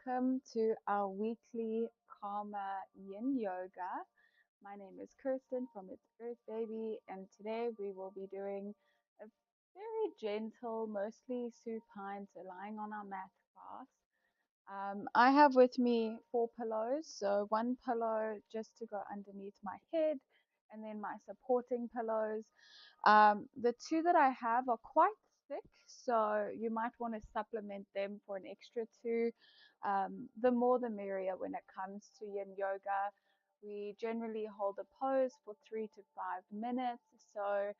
welcome to our weekly Karma Yin Yoga. My name is Kirsten from It's Earth Baby, and today we will be doing a very gentle, mostly supine, so lying on our mat class. I have with me 4 pillows, so one pillow just to go underneath my head, and then my supporting pillows. The two that I have are quite thick, so you might want to supplement them for an extra two. The more the merrier when it comes to yin yoga. We generally hold a pose for 3 to 5 minutes, so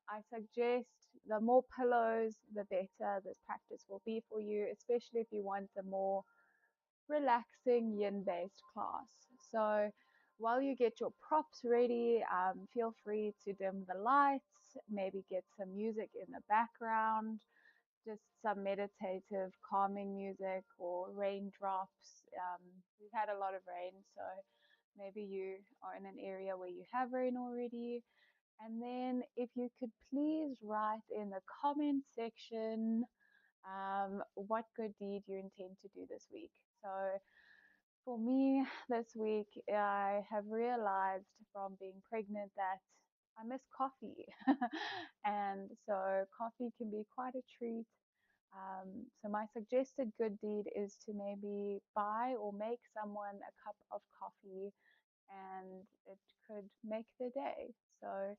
I suggest the more pillows, the better this practice will be for you, especially if you want a more relaxing yin based class. So while you get your props ready, feel free to dim the lights, maybe get some music in the background, just some meditative, calming music or raindrops. We've had a lot of rain, so maybe you are in an area where you have rain already. And then, if you could please write in the comment section what good deed you intend to do this week. So, for me, this week, I have realized from being pregnant that I miss coffee. And so, coffee can be quite a treat. So, my suggested good deed is to maybe buy or make someone a cup of coffee, and it could make their day. So,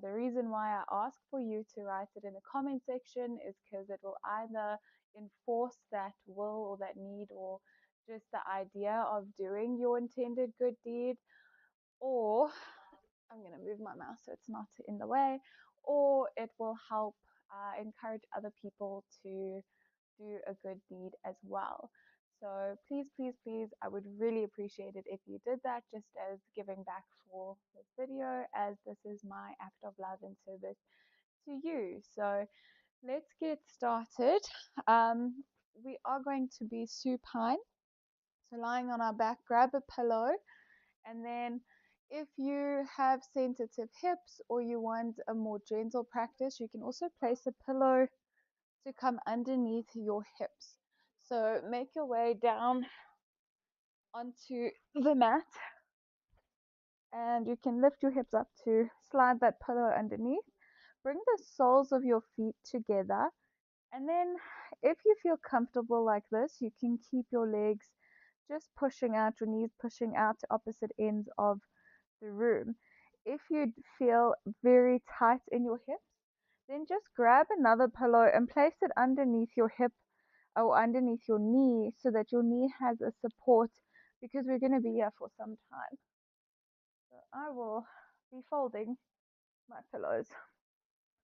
the reason why I ask for you to write it in the comment section is because it will either enforce that will or that need or just the idea of doing your intended good deed, or I'm going to move my mouse so it's not in the way, or it will help encourage other people to do a good deed as well. So please, please, please, I would really appreciate it if you did that, just as giving back for this video, as this is my act of love and service to you. So let's get started. We are going to be supine. So lying on our back, grab a pillow, and then if you have sensitive hips or you want a more gentle practice, you can also place a pillow to come underneath your hips. So make your way down onto the mat, and you can lift your hips up to slide that pillow underneath. Bring the soles of your feet together, and then if you feel comfortable like this, you can keep your legs just pushing out, your knees pushing out to opposite ends of the room. If you feel very tight in your hips, then just grab another pillow and place it underneath your hip or underneath your knee so that your knee has a support, because we're going to be here for some time. So I will be folding my pillows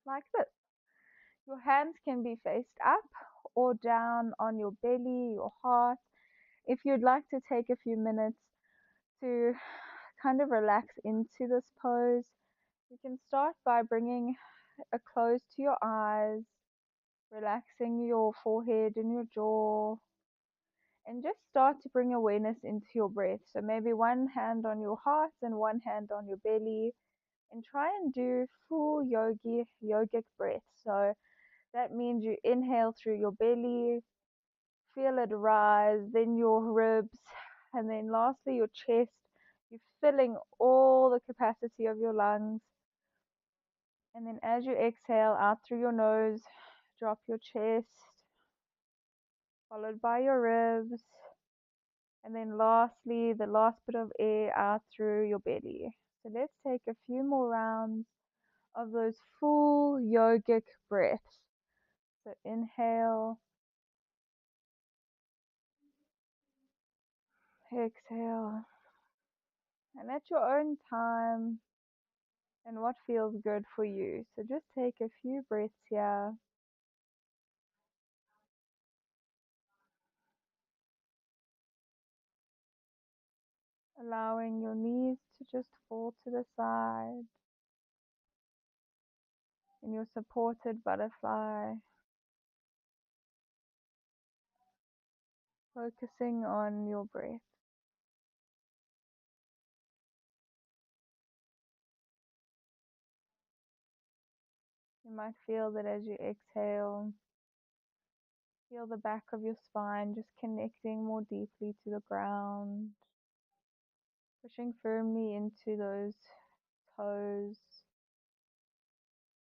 like this. Your hands can be faced up or down on your belly, your heart. If you'd like to take a few minutes to kind of relax into this pose, you can start by bringing a close to your eyes, relaxing your forehead and your jaw, and just start to bring awareness into your breath. So maybe one hand on your heart and one hand on your belly, and try and do full yogic breath. So that means you inhale through your belly, feel it rise, then your ribs, and then lastly your chest. You're filling all the capacity of your lungs. And then as you exhale out through your nose, drop your chest, followed by your ribs. And then lastly, the last bit of air out through your belly. So let's take a few more rounds of those full yogic breaths. So inhale, exhale, and at your own time and what feels good for you. So just take a few breaths here. Allowing your knees to just fall to the side in your supported butterfly. Focusing on your breath. You might feel that as you exhale, Feel the back of your spine just connecting more deeply to the ground, pushing firmly into those toes,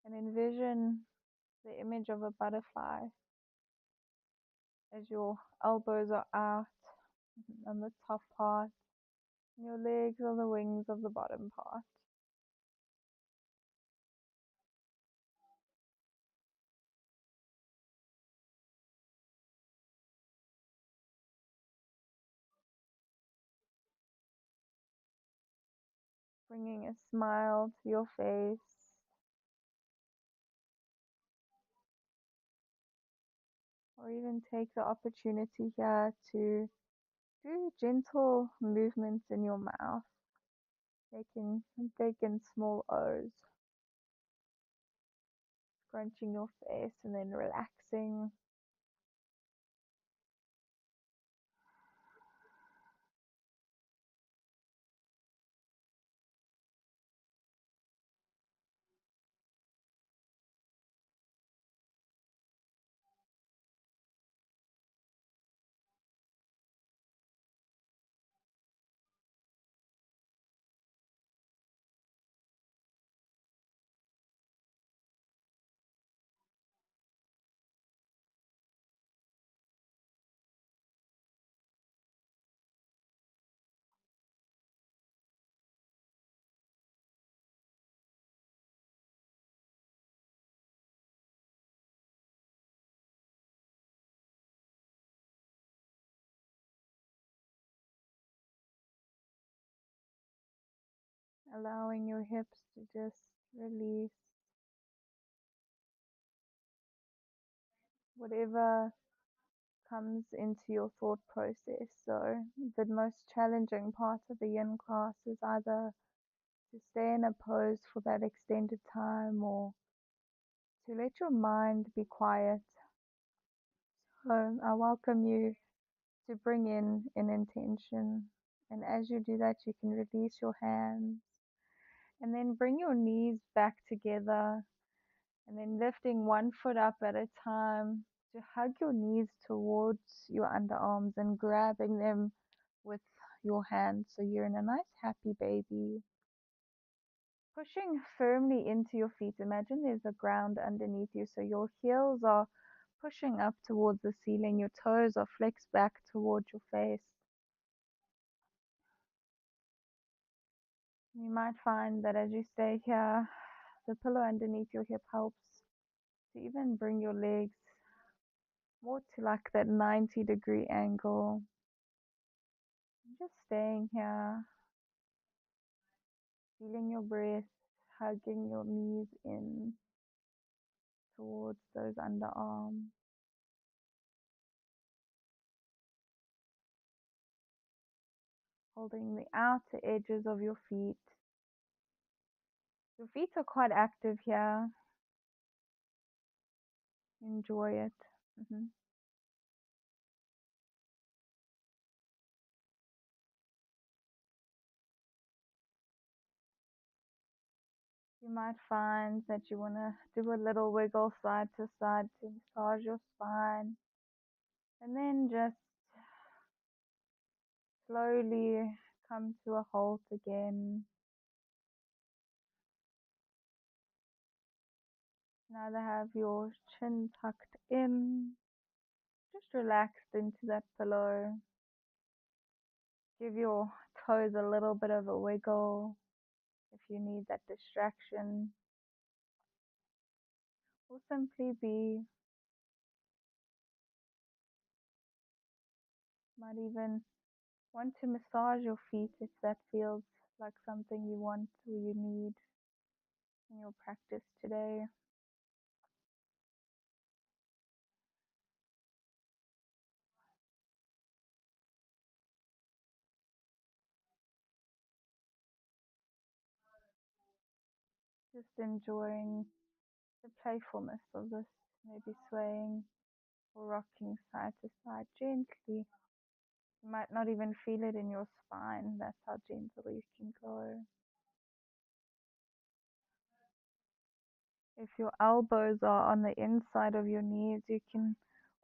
and envision the image of a butterfly as your elbows are out on the top part, and your legs are the wings of the bottom part. Bringing a smile to your face, or even take the opportunity here to do gentle movements in your mouth, making big and small O's, scrunching your face and then relaxing. Allowing your hips to just release whatever comes into your thought process. So, the most challenging part of the yin class is either to stay in a pose for that extended time or to let your mind be quiet. So, I welcome you to bring in an intention. And as you do that, you can release your hands and then bring your knees back together and then lifting one foot up at a time to hug your knees towards your underarms and grabbing them with your hands so you're in a nice happy baby. Pushing firmly into your feet. Imagine there's a ground underneath you, so your heels are pushing up towards the ceiling, your toes are flexed back towards your face. You might find that as you stay here, the pillow underneath your hip helps to even bring your legs more to like that 90-degree angle. Just staying here, feeling your breath, hugging your knees in towards those underarms. Holding the outer edges of your feet. Your feet are quite active here. Enjoy it. Mhm. You might find that you want to do a little wiggle side to side to massage your spine. And then just slowly come to a halt again. Now that have your chin tucked in, just relaxed into that pillow. Give your toes a little bit of a wiggle if you need that distraction. Or simply be, might even want to massage your feet if that feels like something you want or you need in your practice today. Just enjoying the playfulness of this, maybe swaying or rocking side to side gently. You might not even feel it in your spine. That's how gentle you can go. If your elbows are on the inside of your knees, you can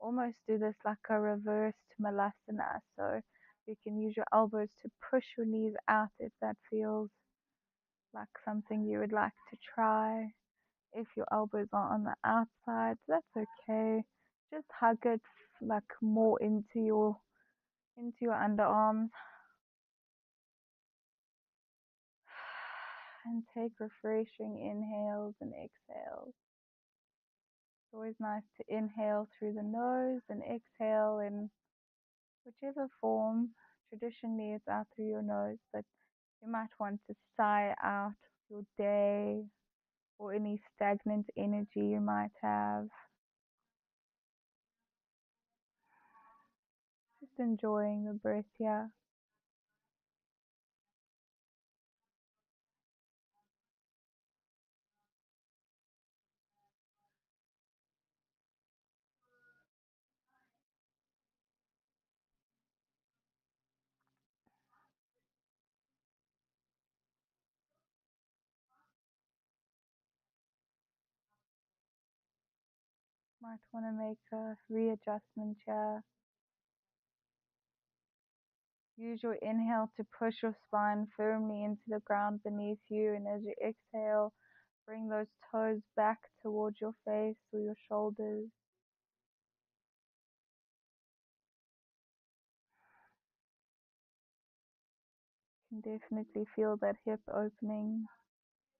almost do this like a reversed malasana. So you can use your elbows to push your knees out if that feels like something you would like to try. If your elbows are on the outside, that's okay. Just hug it like more into your underarms and take refreshing inhales and exhales. It's always nice to inhale through the nose and exhale in whichever form. Traditionally, it's out through your nose, but you might want to sigh out your day or any stagnant energy you might have. Just enjoying the breath here. Might want to make a readjustment here. Use your inhale to push your spine firmly into the ground beneath you, and as you exhale, bring those toes back towards your face or your shoulders. You can definitely feel that hip opening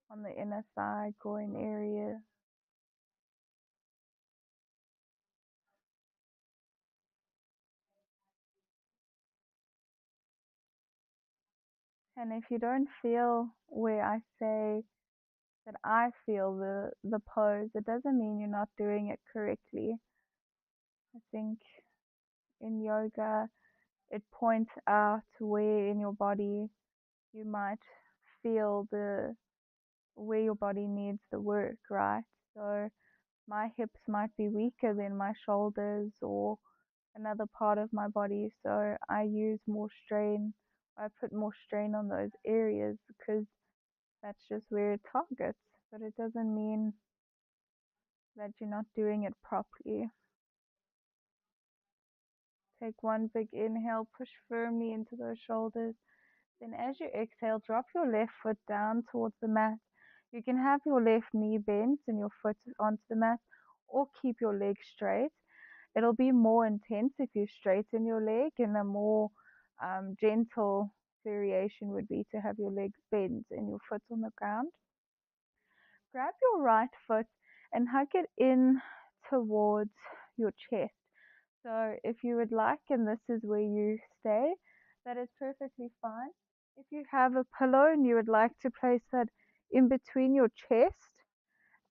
on the inner thigh, groin area. And if you don't feel where I say that I feel the pose, it doesn't mean you're not doing it correctly. I think in yoga, it points out where in your body you might feel the where your body needs the work, right? So my hips might be weaker than my shoulders or another part of my body, so I use more strain. I put more strain on those areas because that's just where it targets, but it doesn't mean that you're not doing it properly. Take one big inhale, push firmly into those shoulders. Then as you exhale, drop your left foot down towards the mat. You can have your left knee bent and your foot onto the mat, or keep your leg straight. It'll be more intense if you straighten your leg, and a more gentle variation would be to have your legs bent and your foot on the ground. Grab your right foot and hug it in towards your chest. So if you would like, and this is where you stay, that is perfectly fine. If you have a pillow and you would like to place that in between your chest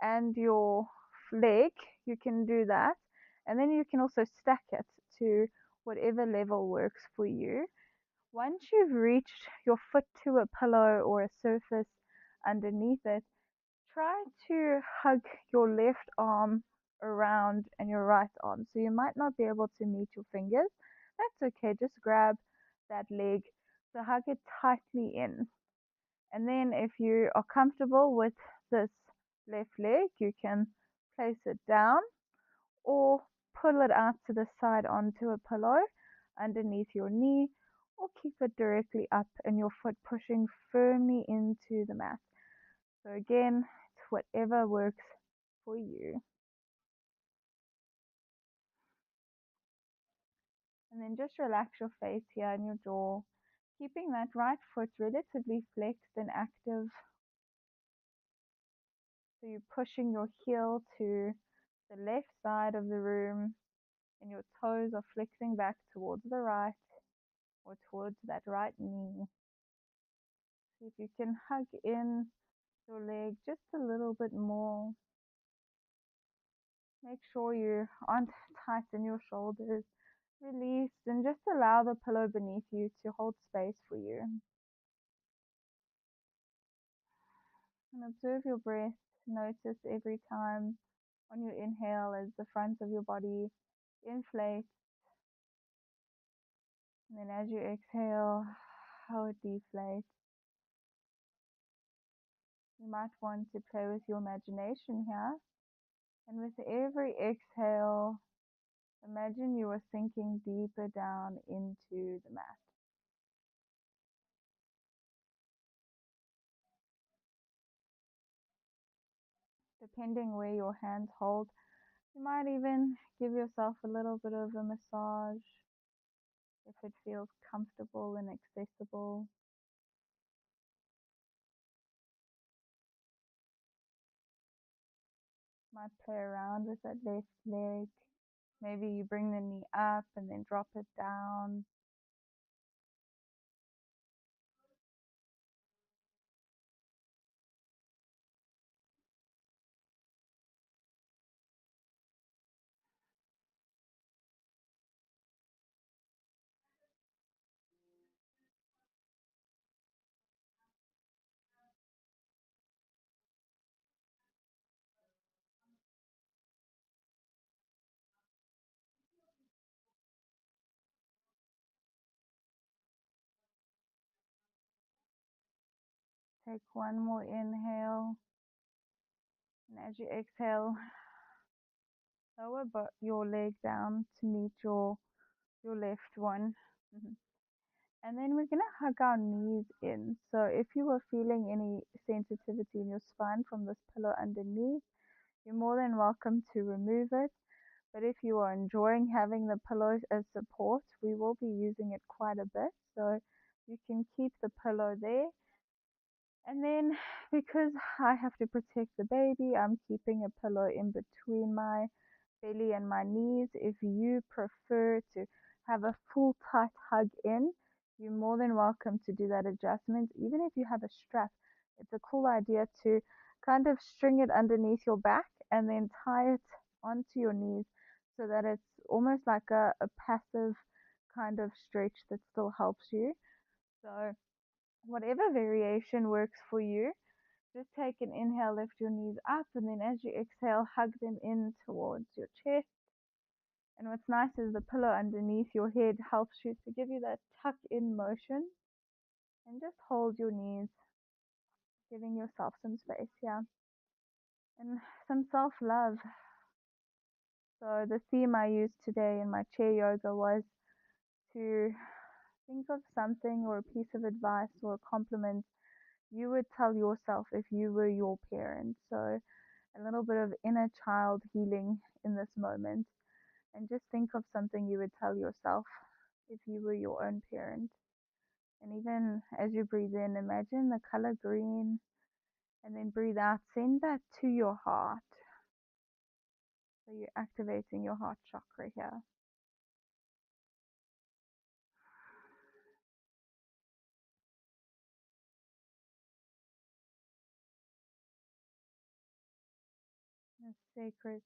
and your leg, you can do that. And then you can also stack it to whatever level works for you. Once you've reached your foot to a pillow or a surface underneath it, try to hug your left arm around and your right arm. So you might not be able to meet your fingers. That's okay. Just grab that leg. So hug it tightly in. And then if you are comfortable with this left leg, you can place it down or pull it out to the side onto a pillow underneath your knee, or keep it directly up and your foot pushing firmly into the mat. So again, it's whatever works for you. And then just relax your face here and your jaw, keeping that right foot relatively flexed and active. So you're pushing your heel to the left side of the room, and your toes are flexing back towards the right or towards that right knee. See if you can hug in your leg just a little bit more. Make sure you aren't tight in your shoulders. Release and just allow the pillow beneath you to hold space for you. And observe your breath. Notice every time on your inhale as the front of your body inflates, and then as you exhale, how it deflates. You might want to play with your imagination here. And with every exhale, Imagine you are sinking deeper down into the mat. Depending where your hands hold, you might even give yourself a little bit of a massage if it feels comfortable and accessible. Might play around with that left leg. Maybe you bring the knee up and then drop it down. Take one more inhale. And as you exhale, lower your leg down to meet your left one. Mhm. And then we're going to hug our knees in. So if you were feeling any sensitivity in your spine from this pillow underneath, you're more than welcome to remove it. But if you are enjoying having the pillow as support, we will be using it quite a bit. So you can keep the pillow there. And then because I have to protect the baby, I'm keeping a pillow in between my belly and my knees. If you prefer to have a full tight hug in, you're more than welcome to do that adjustment. Even if you have a strap, it's a cool idea to kind of string it underneath your back and then tie it onto your knees so that it's almost like a passive kind of stretch that still helps you. So, whatever variation works for you, just take an inhale, lift your knees up, and then as you exhale, hug them in towards your chest. And what's nice is the pillow underneath your head helps you to give you that tuck in motion and just hold your knees, giving yourself some space here and some self love. So, the theme I used today in my chair yoga was to think of something or a piece of advice or a compliment you would tell yourself if you were your parent. So, a little bit of inner child healing in this moment. And just think of something you would tell yourself if you were your own parent. And even as you breathe in, imagine the color green and then breathe out. Send that to your heart. So you're activating your heart chakra here. A sacred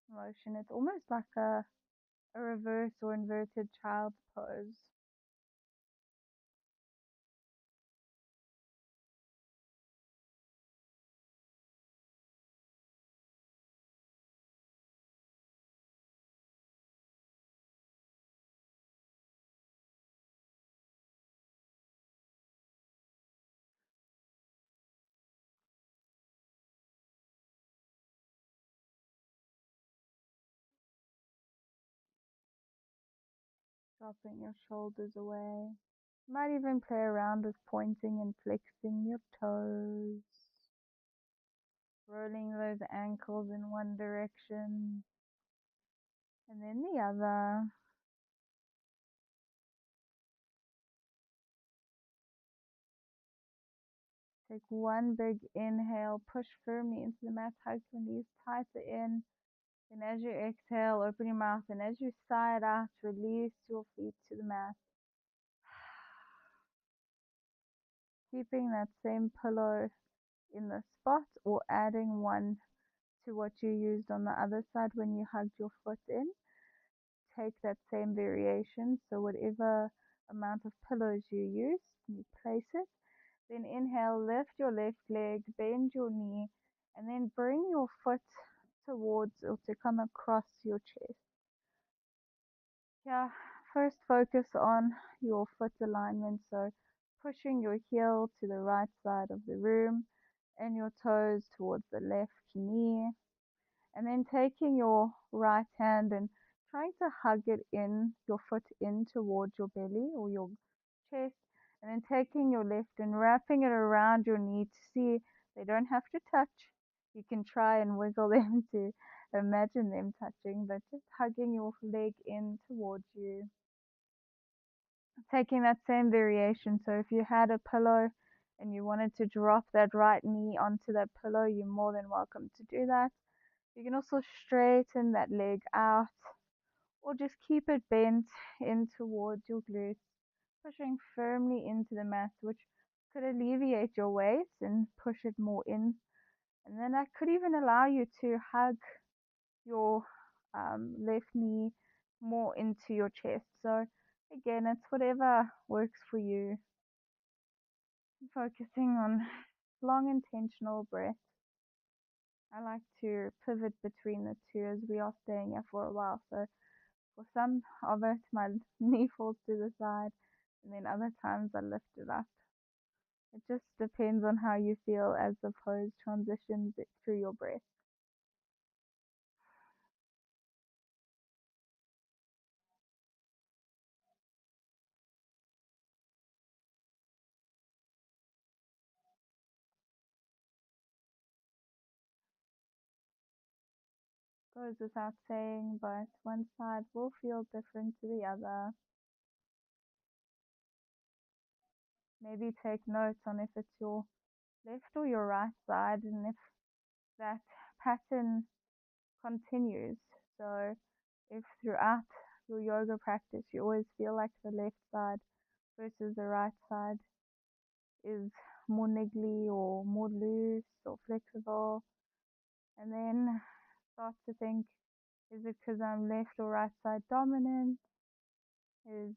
motion. It's almost like a reverse or inverted child's pose. Dropping your shoulders away. You might even play around with pointing and flexing your toes. Rolling those ankles in one direction and then the other. Take one big inhale, push firmly into the mat, hug your knees tighter in. Then as you exhale, open your mouth, and as you sigh it out, release your feet to the mat. Keeping that same pillow in the spot or adding one to what you used on the other side when you hugged your foot in. Take that same variation. So whatever amount of pillows you use, you place it. Then inhale, lift your left leg, bend your knee, and then bring your foot towards or to come across your chest. Yeah, first focus on your foot alignment. So pushing your heel to the right side of the room and your toes towards the left knee. And then taking your right hand and trying to hug it in, your foot in towards your belly or your chest, and then taking your left and wrapping it around your knee to see they don't have to touch. You can try and wiggle them to imagine them touching, but just hugging your leg in towards you. Taking that same variation. So if you had a pillow and you wanted to drop that right knee onto that pillow, you're more than welcome to do that. You can also straighten that leg out or just keep it bent in towards your glutes, pushing firmly into the mat, which could alleviate your weight and push it more in. And then that could even allow you to hug your left knee more into your chest. So again, it's whatever works for you. Focusing on long intentional breath. I like to pivot between the two as we are staying here for a while. So for some of it, my knee falls to the side, and then other times I lift it up. It just depends on how you feel as the pose transitions it through your breath. Goes without saying, but one side will feel different to the other. Maybe take notes on if it's your left or your right side and if that pattern continues. So if throughout your yoga practice you always feel like the left side versus the right side is more niggly or more loose or flexible, and then start to think, is it because I'm left or right side dominant? Is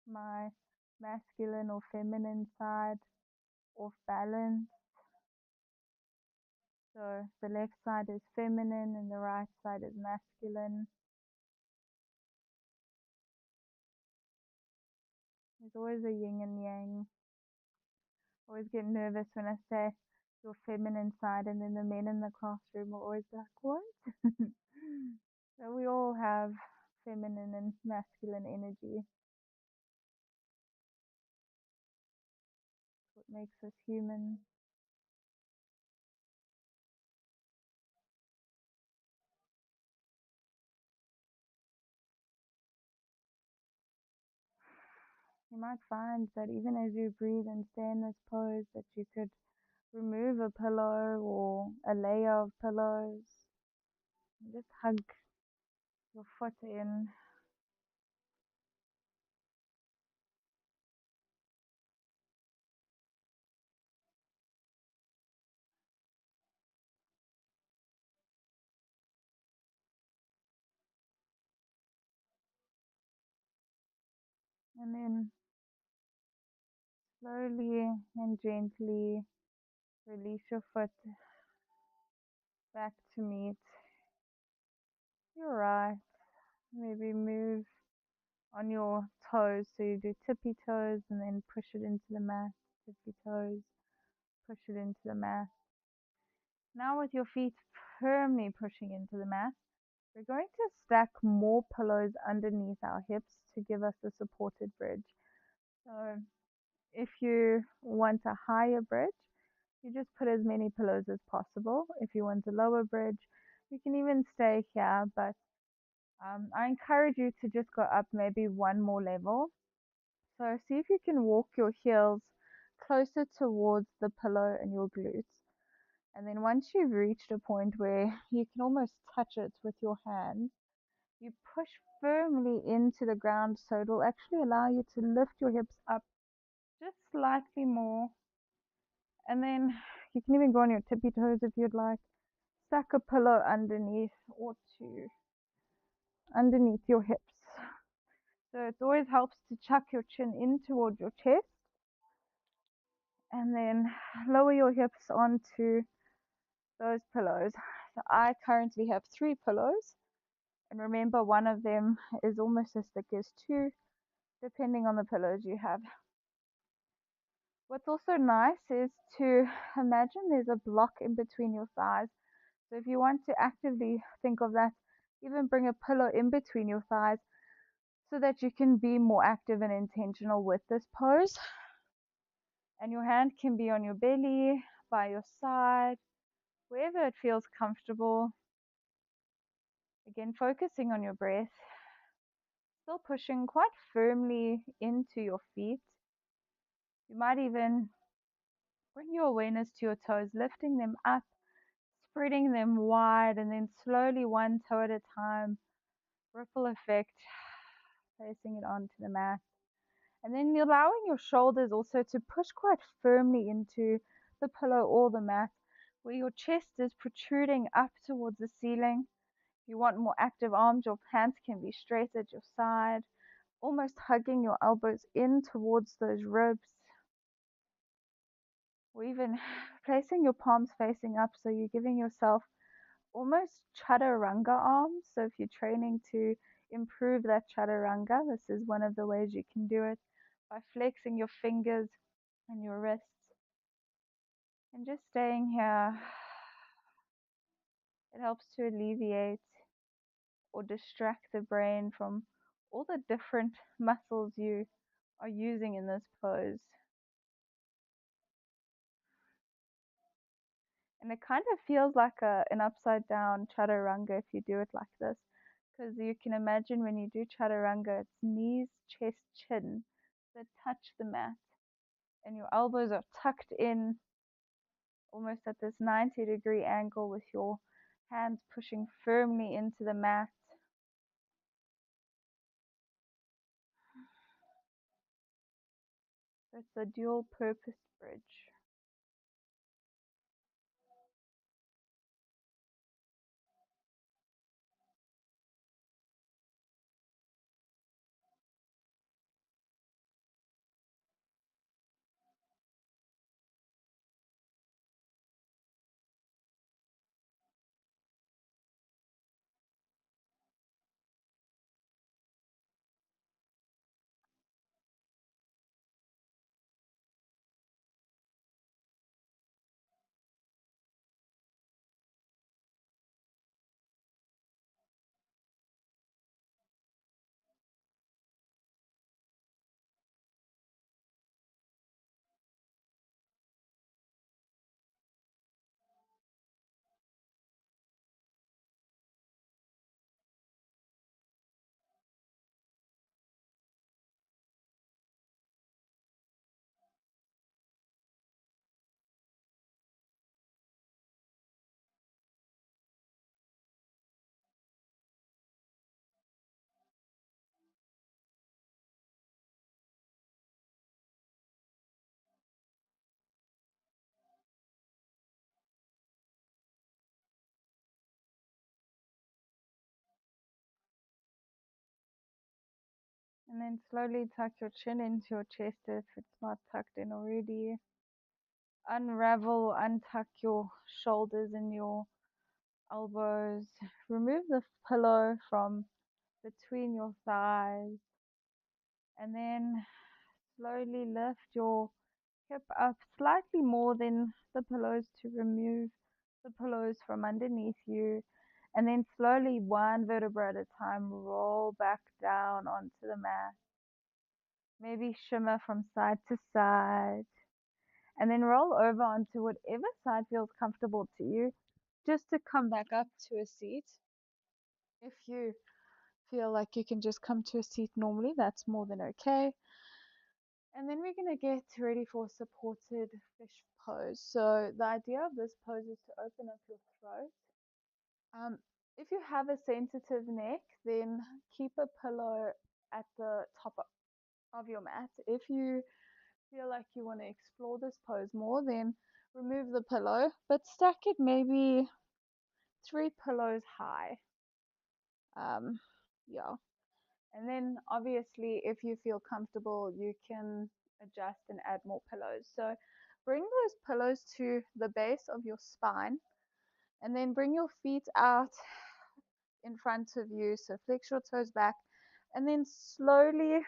my masculine or feminine side off balance? So the left side is feminine and the right side is masculine. There's always a yin and yang. I always get nervous when I say your feminine side, and then the men in the classroom will always be like, what? So we all have feminine and masculine energy. What makes us human. You might find that even as you breathe and stay in this pose, that you could remove a pillow or a layer of pillows and just hug your foot in. And then slowly and gently release your foot back to meet your right. Maybe move on your toes. So you do tippy toes and then push it into the mat. Tippy toes, push it into the mat. Now with your feet firmly pushing into the mat, we're going to stack more pillows underneath our hips to give us a supported bridge. So if you want a higher bridge, you just put as many pillows as possible. If you want a lower bridge, you can even stay here, but I encourage you to just go up maybe one more level. So see if you can walk your heels closer towards the pillow and your glutes. And then once you've reached a point where you can almost touch it with your hands, you push firmly into the ground so it'll actually allow you to lift your hips up just slightly more. And then you can even go on your tippy toes if you'd like. Stack a pillow underneath or two underneath your hips. So it always helps to chuck your chin in towards your chest and then lower your hips onto those pillows. So I currently have 3 pillows, and remember one of them is almost as thick as 2, depending on the pillows you have. What's also nice is to imagine there's a block in between your thighs. So if you want to actively think of that, even bring a pillow in between your thighs so that you can be more active and intentional with this pose. And your hand can be on your belly, by your side, wherever it feels comfortable. Again, focusing on your breath, still pushing quite firmly into your feet. You might even bring your awareness to your toes, lifting them up, spreading them wide, and then slowly one toe at a time, ripple effect, placing it onto the mat. And then allowing your shoulders also to push quite firmly into the pillow or the mat, where your chest is protruding up towards the ceiling. If you want more active arms, your hands can be straight at your side, almost hugging your elbows in towards those ribs, or even placing your palms facing up so you're giving yourself almost chaturanga arms. So if you're training to improve that chaturanga, this is one of the ways you can do it, by flexing your fingers and your wrists and just staying here. It helps to alleviate or distract the brain from all the different muscles you are using in this pose. And it kind of feels like an upside down chaturanga if you do it like this, because you can imagine when you do chaturanga, it's knees, chest, chin that touch the mat, and your elbows are tucked in almost at this 90-degree angle with your hands pushing firmly into the mat. It's a dual purpose bridge. And then slowly tuck your chin into your chest if it's not tucked in already. Unravel, untuck your shoulders and your elbows. Remove the pillow from between your thighs. And then slowly lift your hip up slightly more than the pillows to remove the pillows from underneath you. And then slowly, one vertebra at a time, roll back down onto the mat. Maybe shimmer from side to side. And then roll over onto whatever side feels comfortable to you, just to come back up to a seat. If you feel like you can just come to a seat normally, that's more than okay. And then we're going to get ready for supported fish pose. So the idea of this pose is to open up your throat. If you have a sensitive neck, then keep a pillow at the top of your mat. If you feel like you want to explore this pose more, then remove the pillow, but stack it maybe 3 pillows high. Yeah. And then obviously, if you feel comfortable, you can adjust and add more pillows. So bring those pillows to the base of your spine, and then bring your feet out in front of you. So flex your toes back, and then slowly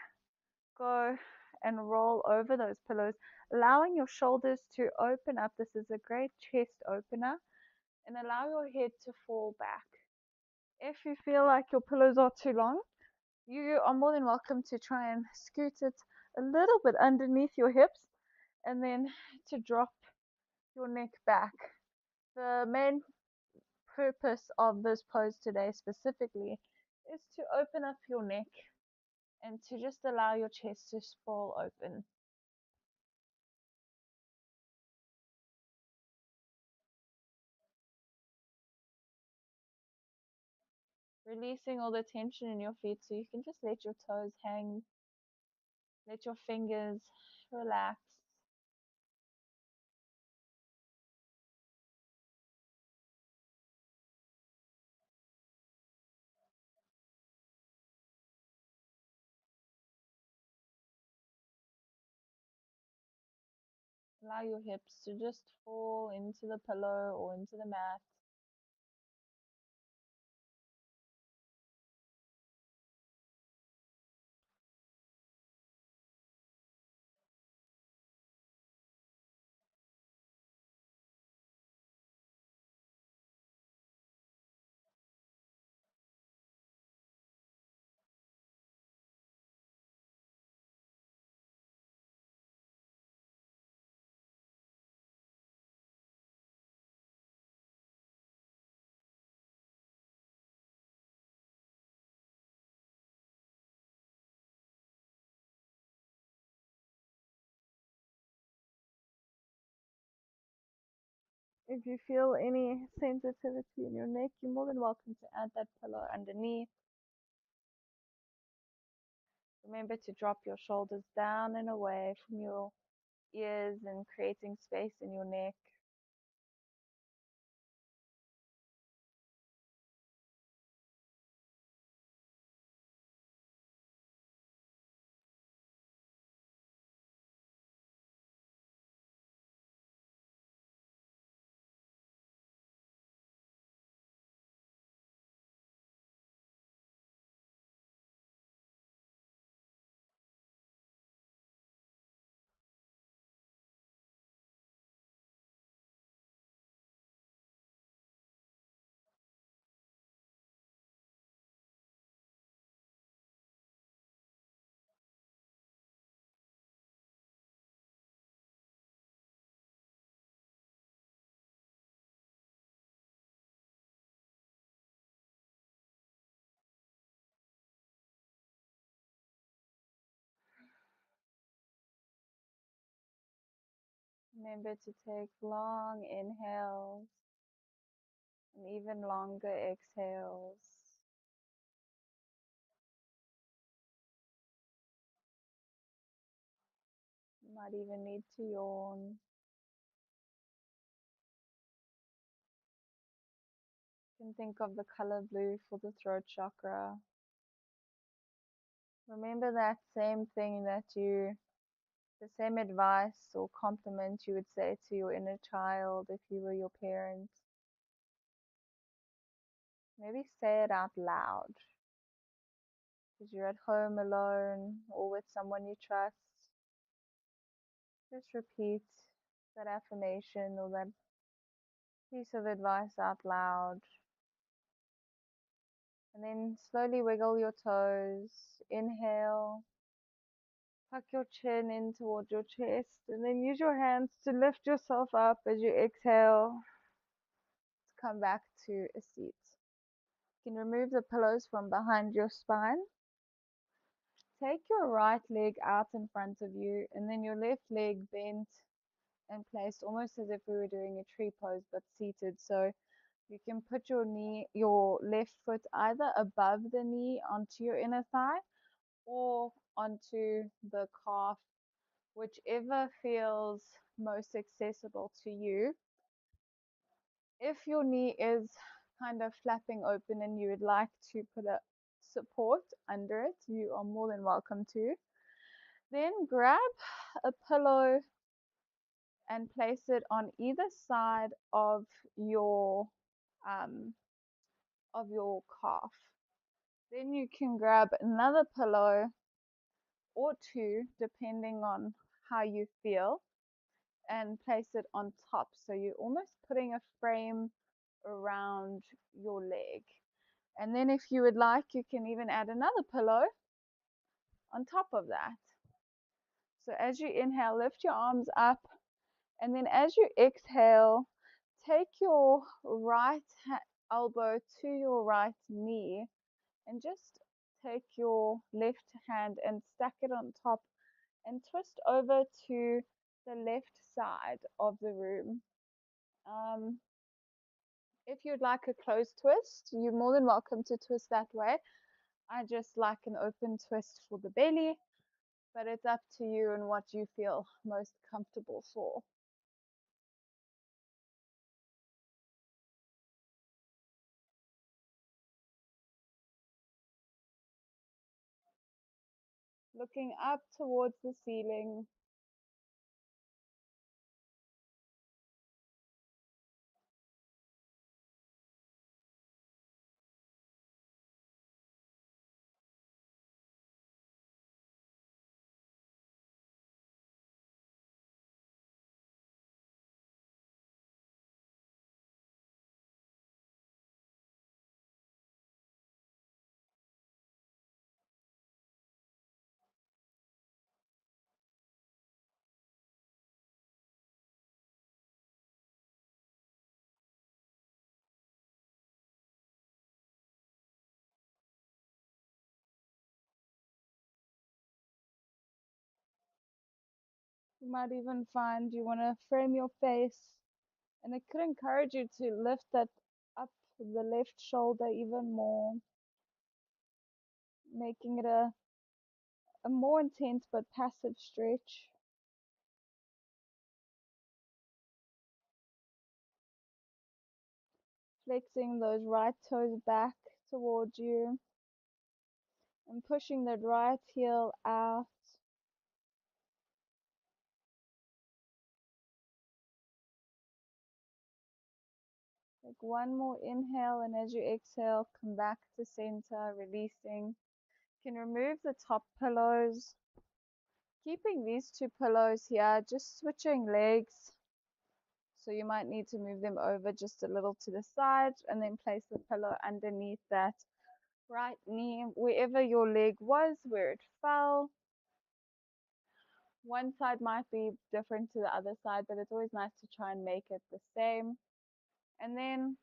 go and roll over those pillows, allowing your shoulders to open up. This is a great chest opener. and allow your head to fall back. If you feel like your pillows are too long, you are more than welcome to try and scoot it a little bit underneath your hips and then to drop your neck back. The main purpose of this pose today specifically is to open up your neck and to just allow your chest to sprawl open. Releasing all the tension in your feet so you can just let your toes hang, let your fingers relax. Allow your hips to just fall into the pillow or into the mat. If you feel any sensitivity in your neck, you're more than welcome to add that pillow underneath. Remember to drop your shoulders down and away from your ears and creating space in your neck. Remember to take long inhales and even longer exhales. You might even need to yawn. You can think of the color blue for the throat chakra. Remember that same thing the same advice or compliment you would say to your inner child if you were your parent. Maybe say it out loud because you're at home alone or with someone you trust. Just repeat that affirmation or that piece of advice out loud. And then slowly wiggle your toes. Inhale. Tuck your chin in towards your chest. And then use your hands to lift yourself up as you exhale. To come back to a seat. You can remove the pillows from behind your spine. Take your right leg out in front of you and then your left leg bent and placed almost as if we were doing a tree pose but seated. So you can put your left foot either above the knee onto your inner thigh or onto the calf, whichever feels most accessible to you. If your knee is kind of flapping open and you would like to put a support under it, you are more than welcome to. Then grab a pillow and place it on either side um, of your calf. Then you can grab another pillow or two, depending on how you feel, and place it on top. So you're almost putting a frame around your leg. And then if you would like, you can even add another pillow on top of that. So as you inhale, lift your arms up, and then as you exhale, take your right elbow to your right knee and just take your left hand and stack it on top and twist over to the left side of the room. Um, if you'd like a closed twist, you're more than welcome to twist that way. I just like an open twist for the belly, but it's up to you and what you feel most comfortable for. Looking up towards the ceiling. You might even find you want to frame your face, and it could encourage you to lift that up the left shoulder even more, making it a more intense but passive stretch. Flexing those right toes back towards you and pushing that right heel out. Take one more inhale, and as you exhale, come back to center, releasing. You can remove the top pillows, keeping these two pillows here, just switching legs. So you might need to move them over just a little to the side and then place the pillow underneath that right knee, wherever your leg was, where it fell. One side might be different to the other side, but it's always nice to try and make it the same. And then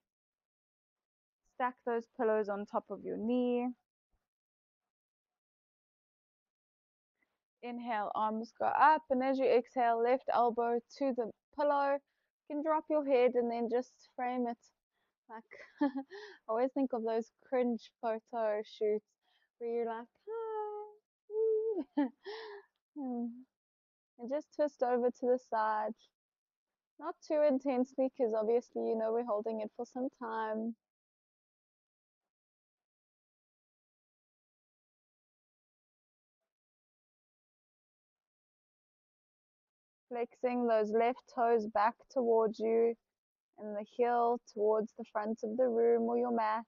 stack those pillows on top of your knee. Inhale, arms go up, and as you exhale, left elbow to the pillow. You can drop your head and then just frame it. Like, I always think of those cringe photo shoots where you're like, hi, and just twist over to the side. Not too intensely, because obviously you know we're holding it for some time. Flexing those left toes back towards you and the heel towards the front of the room or your mat.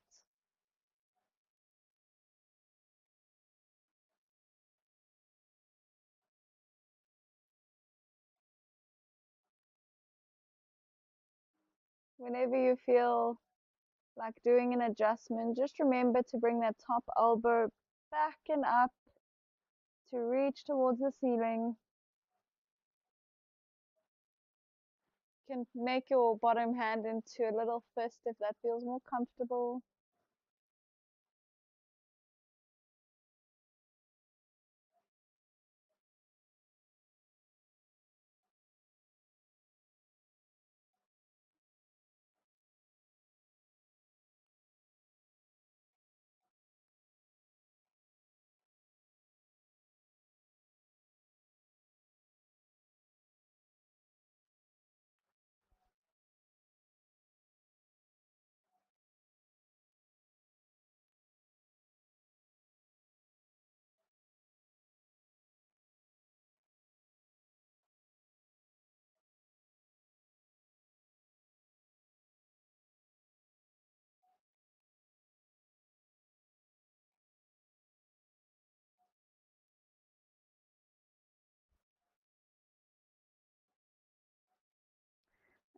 Whenever you feel like doing an adjustment, just remember to bring that top elbow back and up to reach towards the ceiling. You can make your bottom hand into a little fist if that feels more comfortable.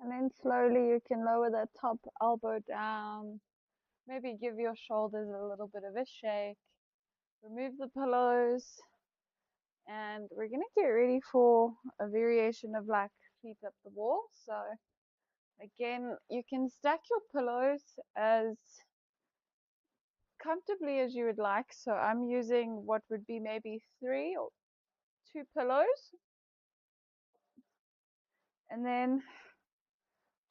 And then slowly you can lower that top elbow down. Maybe give your shoulders a little bit of a shake. Remove the pillows. And we're going to get ready for a variation of like feet up the wall. So again, you can stack your pillows as comfortably as you would like. So I'm using what would be maybe 3 or 2 pillows. And then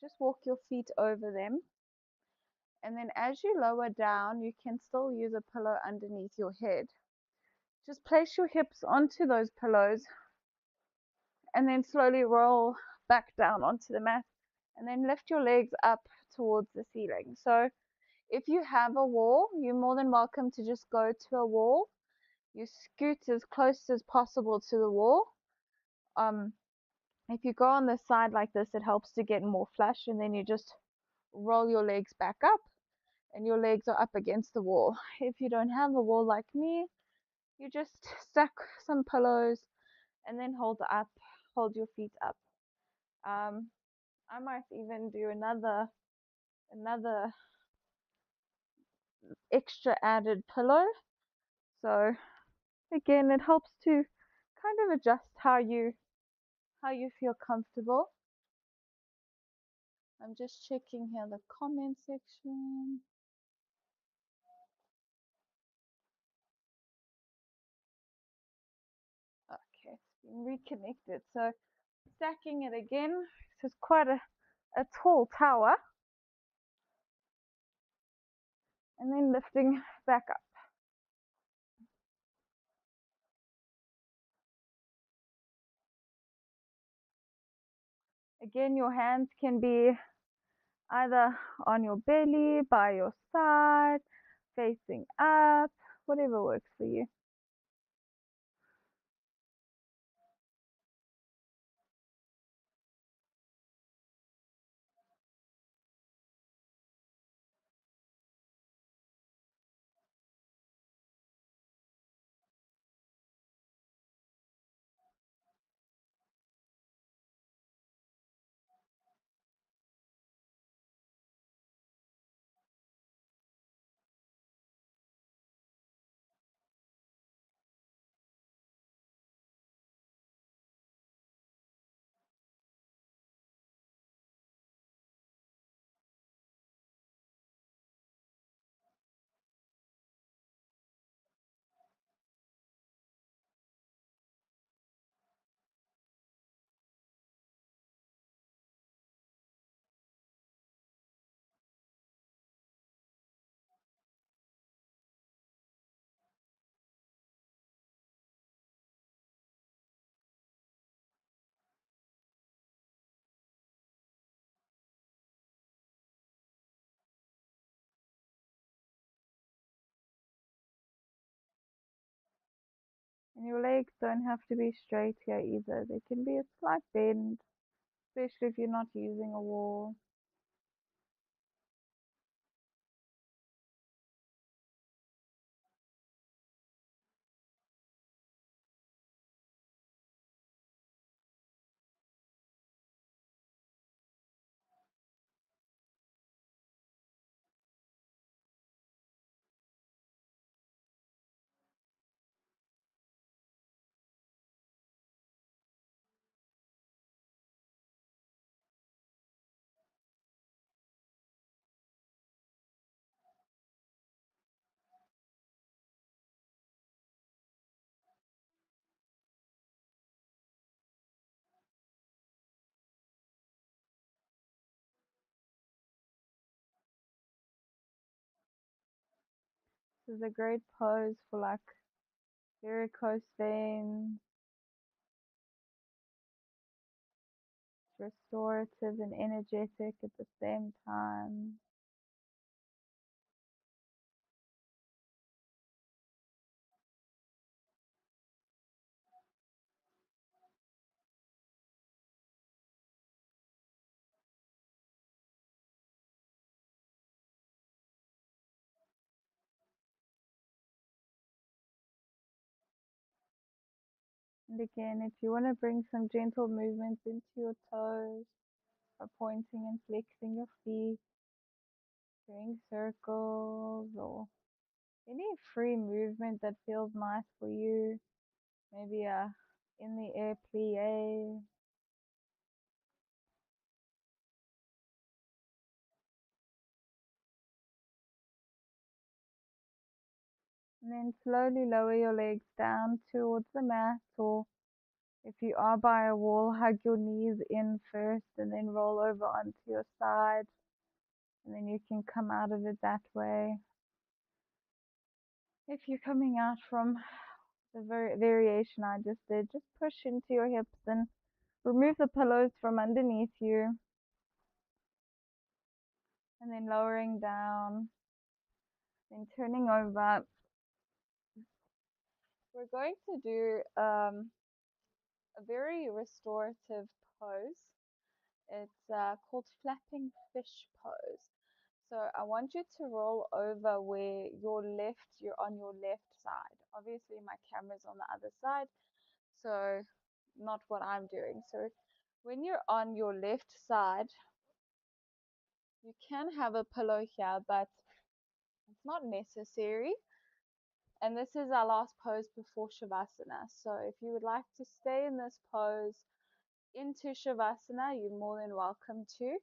just walk your feet over them. And then as you lower down, you can still use a pillow underneath your head. Just place your hips onto those pillows and then slowly roll back down onto the mat and then lift your legs up towards the ceiling. So if you have a wall, you're more than welcome to just go to a wall. You scoot as close as possible to the wall. If you go on the side like this, it helps to get more flush, and then you just roll your legs back up and your legs are up against the wall. If you don't have a wall like me, you just stack some pillows and then hold your feet up. I might even do another extra added pillow. So again, it helps to kind of adjust how you feel comfortable. I'm just checking here the comment section. Okay, it's been reconnected. So stacking it again. This is quite a tall tower. And then lifting back up. Again, your hands can be either on your belly, by your side, facing up, whatever works for you. And your legs don't have to be straight here either. They can be a slight bend, especially if you're not using a wall. This is a great pose for like varicose veins. It's restorative and energetic at the same time. And again, if you want to bring some gentle movements into your toes, by pointing and flexing your feet, doing circles or any free movement that feels nice for you. Maybe a in the air plie. And then slowly lower your legs down towards the mat, or if you are by a wall, hug your knees in first and then roll over onto your side. And then you can come out of it that way. If you're coming out from the variation I just did, just push into your hips and remove the pillows from underneath you. And then lowering down, then turning over. We're going to do a very restorative pose. It's called flapping fish pose. So I want you to roll over where you're on your left side. Obviously my camera's on the other side, so not what I'm doing. So when you're on your left side, you can have a pillow here, but it's not necessary. And this is our last pose before Shavasana. So if you would like to stay in this pose into Shavasana, you're more than welcome to.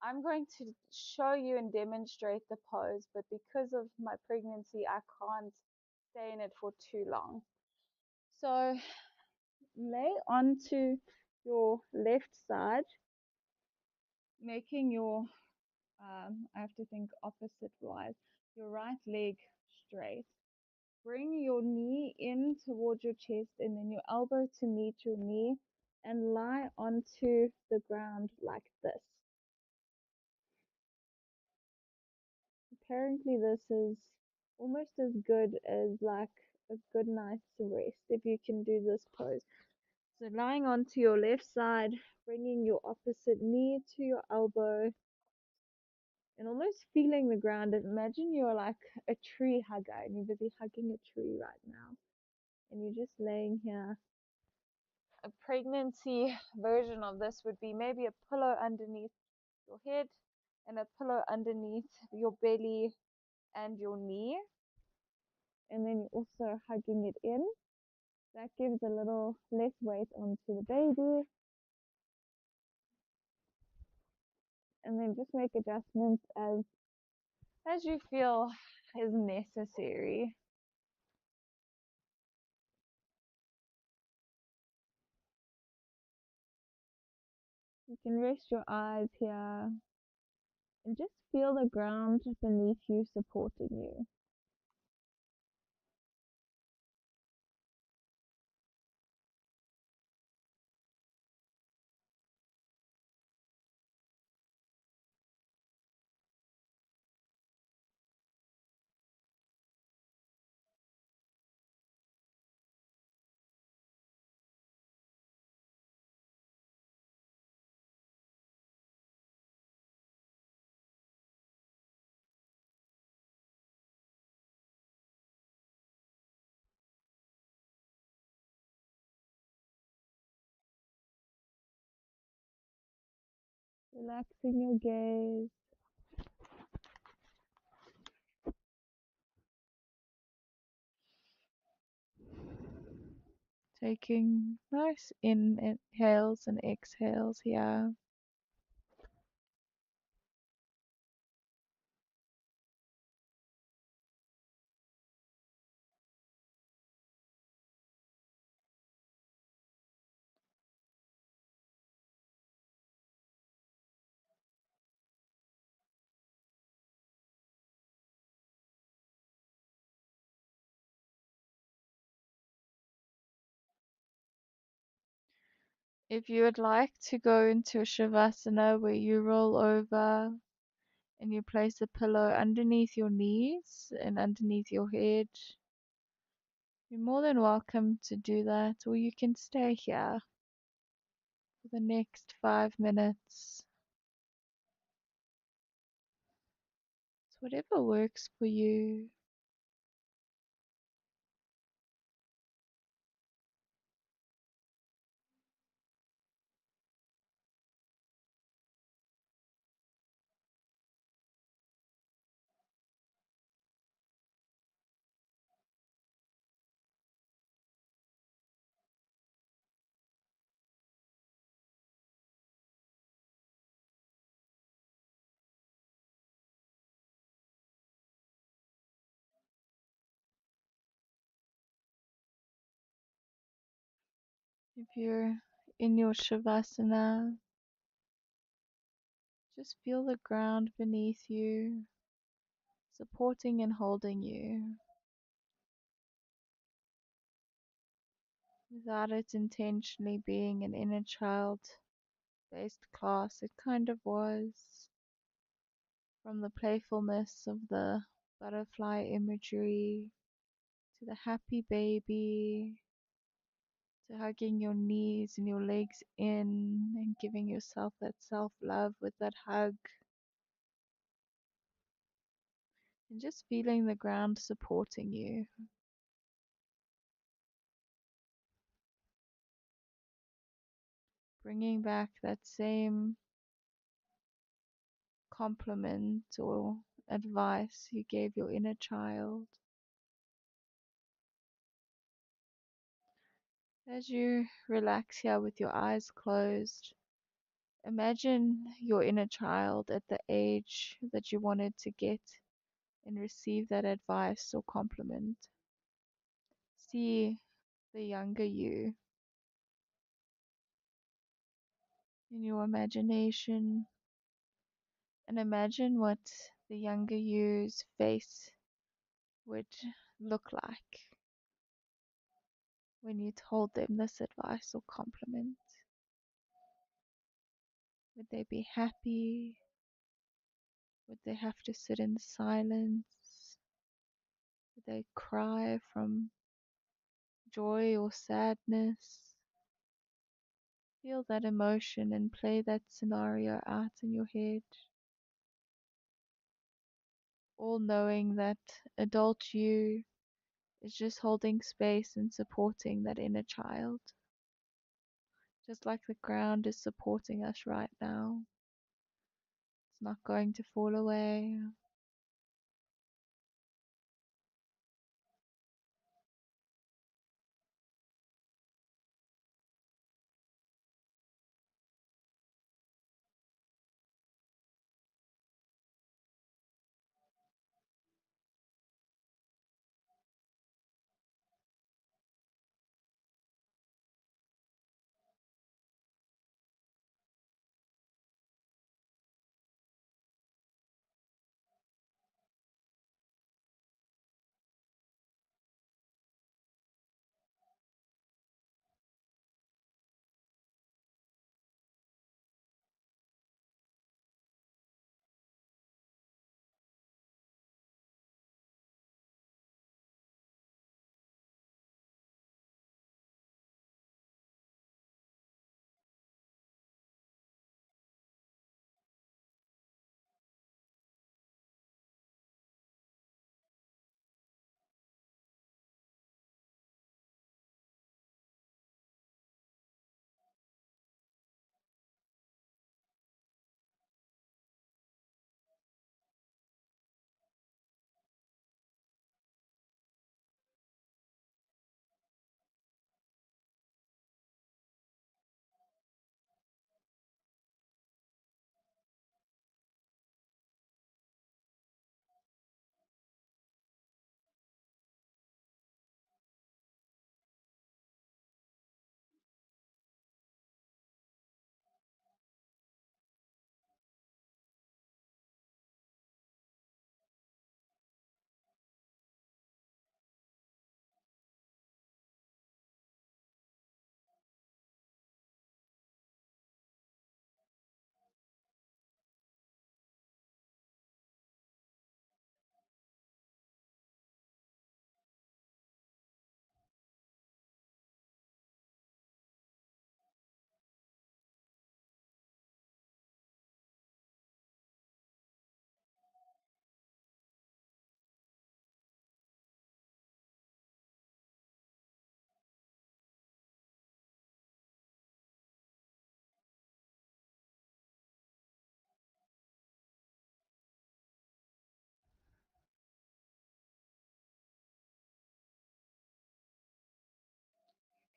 I'm going to show you and demonstrate the pose, but because of my pregnancy, I can't stay in it for too long. So lay onto your left side, making your, I have to think opposite wise, your right leg straight. Bring your knee in towards your chest and then your elbow to meet your knee and lie onto the ground like this. Apparently this is almost as good as like a good night's rest if you can do this pose. So lying onto your left side, bringing your opposite knee to your elbow and almost feeling the ground. Imagine you're like a tree hugger and you're busy hugging a tree right now. And you're just laying here. A pregnancy version of this would be maybe a pillow underneath your head and a pillow underneath your belly and your knee. And then you're also hugging it in. That gives a little less weight onto the baby. And then just make adjustments as you feel is necessary. You can rest your eyes here and just feel the ground beneath you supporting you. Relaxing your gaze. Taking nice inhales and exhales here. If you would like to go into a Shavasana where you roll over and you place a pillow underneath your knees and underneath your head, you're more than welcome to do that, or you can stay here for the next 5 minutes. It's whatever works for you. If you're in your Shavasana, just feel the ground beneath you, supporting and holding you. Without it intentionally being an inner child based class, it kind of was. From the playfulness of the butterfly imagery to the happy baby to hugging your knees and your legs in and giving yourself that self love with that hug and just feeling the ground supporting you, bringing back that same compliment or advice you gave your inner child. As you relax here with your eyes closed, imagine your inner child at the age that you wanted to get and receive that advice or compliment. See the younger you in your imagination and imagine what the younger you's face would look like when you told them this advice or compliment. Would they be happy? Would they have to sit in silence? Would they cry from joy or sadness? Feel that emotion and play that scenario out in your head, all knowing that adult you is just holding space and supporting that inner child, just like the ground is supporting us right now. It's not going to fall away.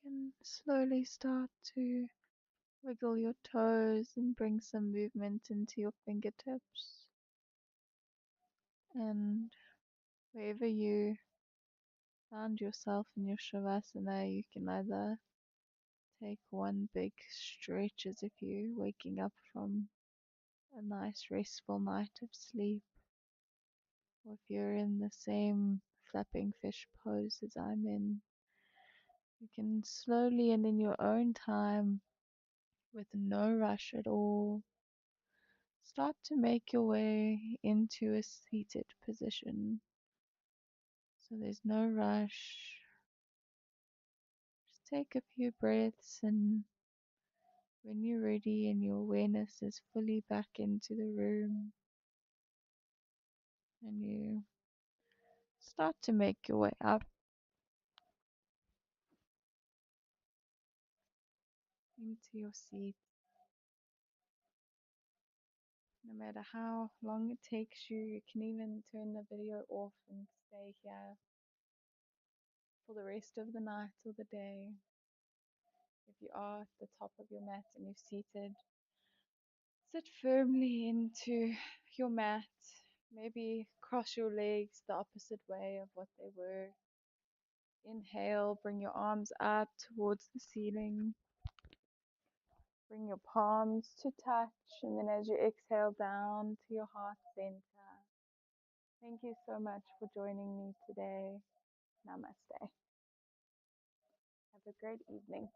And slowly start to wiggle your toes and bring some movement into your fingertips. And wherever you found yourself in your Shavasana, you can either Take one big stretch as if you're waking up from a nice restful night of sleep. Or if you're in the same flapping fish pose as I'm in, you can slowly and in your own time, with no rush at all, start to make your way into a seated position. So there's no rush. Just take a few breaths, and when you're ready and your awareness is fully back into the room, and you start to make your way up into your seat. No matter how long it takes you, you can even turn the video off and stay here for the rest of the night or the day. If you are at the top of your mat and you're seated, sit firmly into your mat. Maybe cross your legs the opposite way of what they were. Inhale, bring your arms up towards the ceiling. Bring your palms to touch, and then as you exhale down to your heart center. Thank you so much for joining me today. Namaste. Have a great evening.